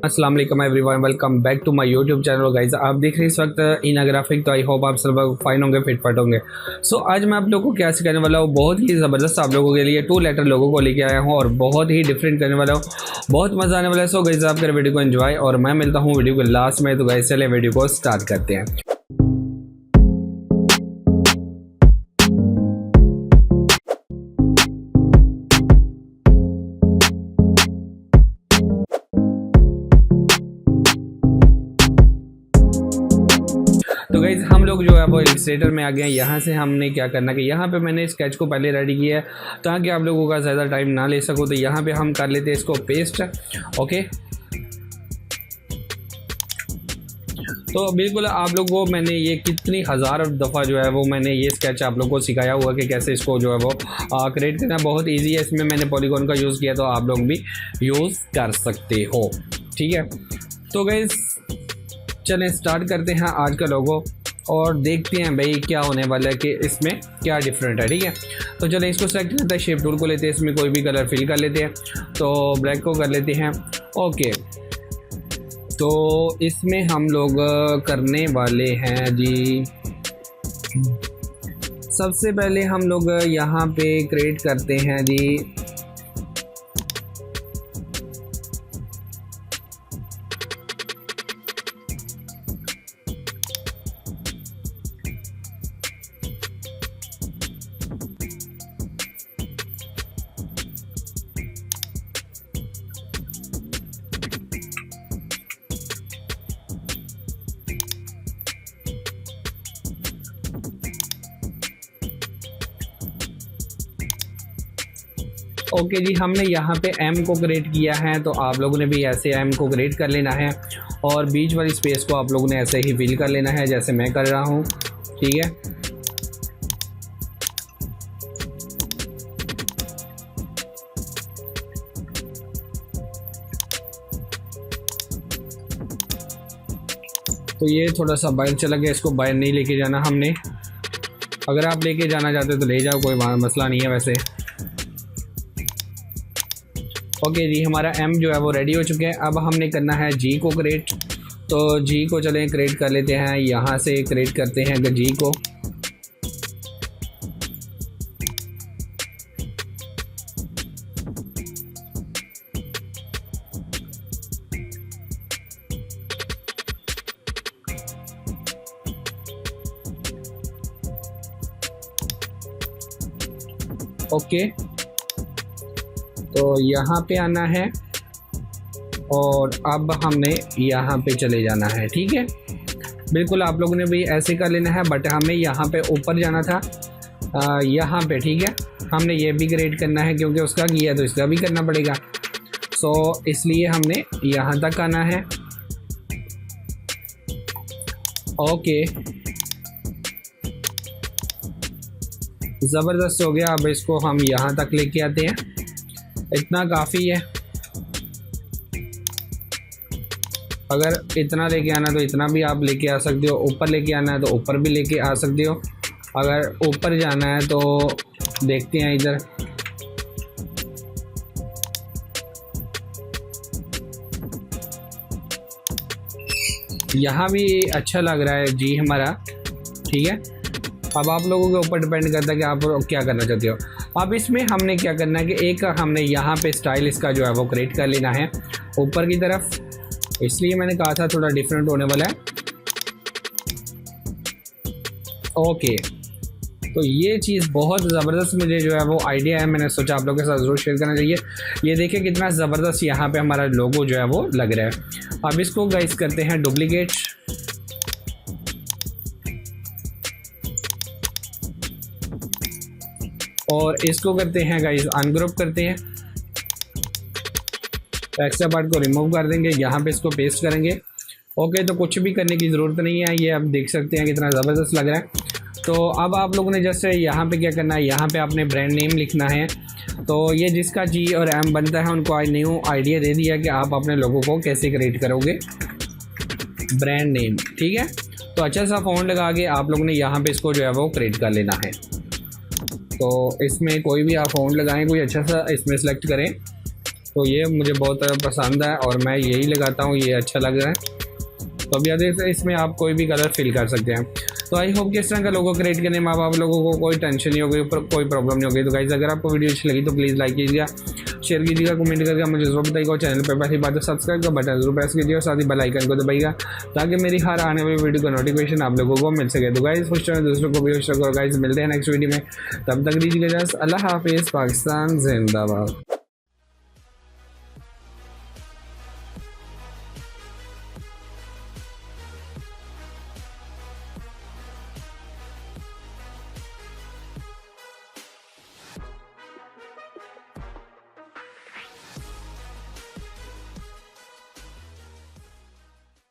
अस्सलाम वालेकुम everyone, welcome back to my YouTube channel guys. आप देख रहे हैं इस वक्त इनाग्राफिक, तो आई होप आप सब फाइन होंगे, फिट होंगे। सो आज मैं आप लोगों को क्या सिखाने वाला हूँ, बहुत ही ज़बरदस्त आप लोगों के लिए 2 लेटर लोगों को लेके आया हूँ और बहुत ही डिफरेंट करने वाला हूँ, बहुत मज़ा आने वाला है। सो गाइस आप कर वीडियो को एंजॉय और मैं मिलता हूँ वीडियो के लास्ट में। तो गाइस चले वीडियो को स्टार्ट करते हैं। तो गाइज हम लोग जो है वो इलस्ट्रेटर में आ गए हैं। यहाँ से हमने क्या करना कि यहाँ पे मैंने स्केच को पहले रेडी किया है ताकि आप लोगों का ज़्यादा टाइम ना ले सको। तो यहाँ पे हम कर लेते हैं इसको पेस्ट। ओके, तो बिल्कुल आप लोग को मैंने ये कितनी हज़ार दफ़ा जो है वो मैंने ये स्केच आप लोग को सिखाया हुआ कि कैसे इसको जो है वो क्रिएट करना बहुत ईजी है। इसमें मैंने पॉलीगॉन का यूज़ किया, तो आप लोग भी यूज़ कर सकते हो। ठीक है, तो गाइज चलें स्टार्ट करते हैं आज का लोगो और देखते हैं भाई क्या होने वाला है कि इसमें क्या डिफरेंट है। ठीक है, तो चलें इसको सेलेक्ट करते हैं, शेप टूल को लेते हैं, इसमें कोई भी कलर फिल कर लेते हैं। तो ब्लैक को कर लेते हैं। ओके, तो इसमें हम लोग करने वाले हैं जी, सबसे पहले हम लोग यहाँ पे क्रिएट करते हैं जी ओके जी, हमने यहाँ पे एम को क्रिएट किया है, तो आप लोगों ने भी ऐसे एम को क्रिएट कर लेना है और बीच वाली स्पेस को आप लोगों ने ऐसे ही फिल कर लेना है जैसे मैं कर रहा हूँ। ठीक है, तो ये थोड़ा सा बाहर चला गया, इसको बाहर नहीं लेके जाना हमने। अगर आप लेके जाना चाहते हो तो ले जाओ, कोई मसला नहीं है वैसे। ओके जी, हमारा एम जो है वो रेडी हो चुके हैं। अब हमने करना है जी को क्रिएट, तो जी को चलें क्रिएट कर लेते हैं। यहाँ से क्रिएट करते हैं जी को। ओके, तो यहाँ पे आना है और अब हमने यहाँ पे चले जाना है। ठीक है, बिल्कुल आप लोगों ने भी ऐसे कर लेना है, बट हमें यहाँ पे ऊपर जाना था यहाँ पे। ठीक है, हमने ये भी क्रिएट करना है क्योंकि उसका किया तो इसका भी करना पड़ेगा। सो इसलिए हमने यहाँ तक आना है। ओके, ज़बरदस्त हो गया। अब इसको हम यहाँ तक लेके आते हैं, इतना काफ़ी है। अगर इतना लेके आना तो इतना भी आप लेके आ सकते हो, ऊपर लेके आना है तो ऊपर भी लेके आ सकते हो। अगर ऊपर जाना है तो देखते हैं इधर, यहाँ भी अच्छा लग रहा है जी हमारा। ठीक है, अब आप लोगों के ऊपर डिपेंड करता है कि आप क्या करना चाहते हो। अब इसमें हमने क्या करना है कि एक हमने यहाँ पे स्टाइल इसका जो है वो क्रिएट कर लेना है ऊपर की तरफ, इसलिए मैंने कहा था थोड़ा डिफरेंट होने वाला है। ओके, तो ये चीज़ बहुत ज़बरदस्त मुझे जो है वो आइडिया है, मैंने सोचा आप लोगों के साथ ज़रूर शेयर करना चाहिए। ये देखिए कितना ज़बरदस्त यहाँ पे हमारा लोगो जो है वो लग रहा है। अब इसको गाइस करते हैं डुप्लीकेट, और इसको करते हैं गाइस अनग्रुप करते हैं, एक्स्ट्रा पार्ट को रिमूव कर देंगे, यहाँ पे इसको पेस्ट करेंगे। ओके, तो कुछ भी करने की ज़रूरत नहीं है, ये आप देख सकते हैं कितना ज़बरदस्त लग रहा है। तो अब आप लोगों ने जैसे यहाँ पे क्या करना है, यहाँ पे आपने ब्रांड नेम लिखना है। तो ये जिसका जी और एम बनता है उनको न्यू आइडिया दे दिया कि आप अपने लोगों को कैसे क्रिएट करोगे ब्रांड नेम। ठीक है, तो अच्छा सा फ़ॉन्ट लगा के आप लोगों ने यहाँ पे इसको जो है वो क्रिएट कर लेना है। तो इसमें कोई भी आप फ़ॉन्ट लगाएं, कोई अच्छा सा इसमें सेलेक्ट करें। तो ये मुझे बहुत पसंद है और मैं यही लगाता हूँ, ये अच्छा लग रहा है। तो अब याद है इसमें आप कोई भी कलर फिल कर सकते हैं। तो आई होप कि इस तरह का लोगो क्रिएट करने में आप लोगों को कोई टेंशन नहीं होगी, ऊपर कोई प्रॉब्लम नहीं होगी। तो गाइस अगर आपको वीडियो अच्छी लगी तो प्लीज़ लाइक कीजिएगा, शेयर कीजिएगा, कमेंट करके मुझे जरूर बताइएगा। चैनल पर पहली बात है सब्सक्राइब का बटन जरूर प्रेस कीजिए और साथ ही बेल आइकन को दबाइएगा ताकि मेरी हर आने वाली वीडियो का नोटिफिकेशन आप लोगों को मिल सके। तो गाइस खुश रहें, दूसरों को भी खुश रखो। गाइस मिलते हैं नेक्स्ट वीडियो में, तब तक दीजिएगा इजाज़त। अल्लाह हाफिज़। पाकिस्तान जिंदाबाद।